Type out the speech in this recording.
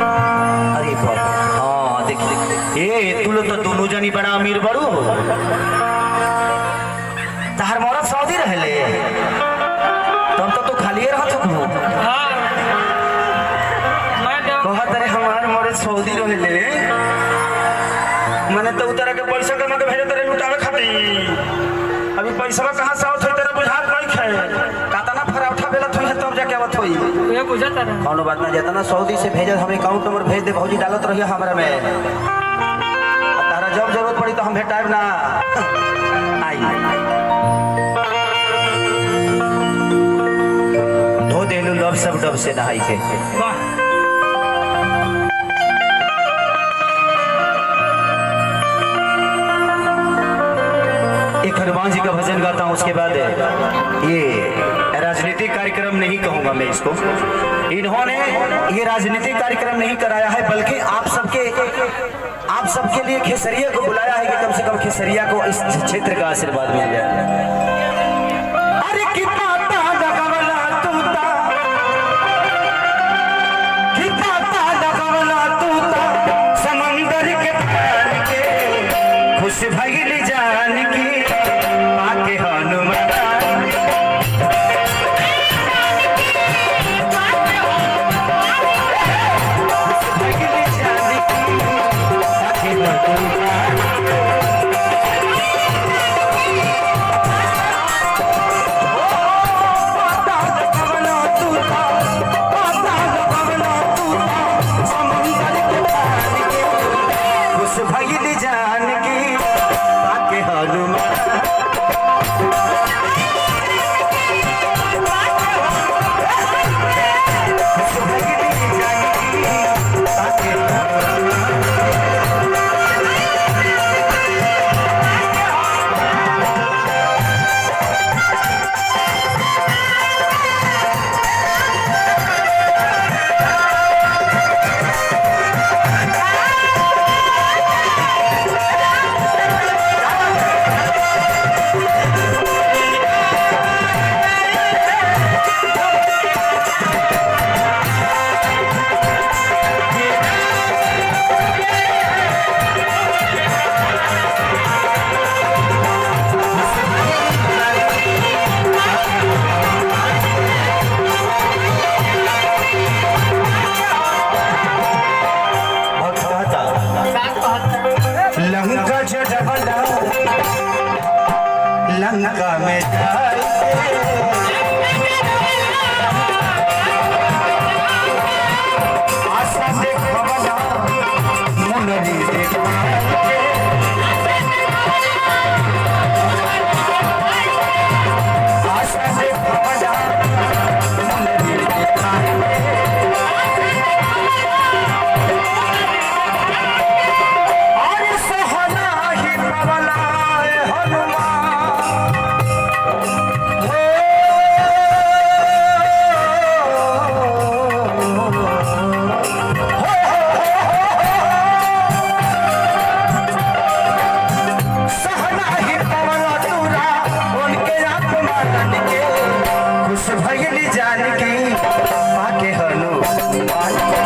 अरे बाप हाँ देख ए तू लोग तो दोनों जनी बड़ा अमीर बड़ू तहार मौरत सऊदी रहले तब तो खाली रहत हो कहत रे हमार मौरत सऊदी रहले मैंने तो उतर के पैसा कमा के भेजे तेरे लुटावे खाती अभी पैसा कहां से आवत होई तेरा बुझात नहीं खे कातना फराउठा बेला थोई है तब जाके आवत होई ये बुझाता ना कोनो बात ना जितना सऊदी से भेजे हम अकाउंट नंबर भेज दे भौजी डालत रहिए हमरा में तारा जब जरूरत पड़ी तो हम भेटाइब ना आई धो देलू लब सब डब से नहाई के वाह एक हनुमान जी का भजन गाता हूँ उसके बाद ये राजनीतिक कार्यक्रम नहीं कहूंगा मैं इसको इन्होंने ये राजनीतिक कार्यक्रम नहीं कराया है बल्कि आप सबके लिए खेसरिया को बुलाया है कि कम से कम खेसरिया को इस क्षेत्र का आशीर्वाद मिल जाए लंका में आशा देख भवना मुनरी देख आशा देख भवना मुनरी देख और सोहना ही पवना भगली जान की पाके हनु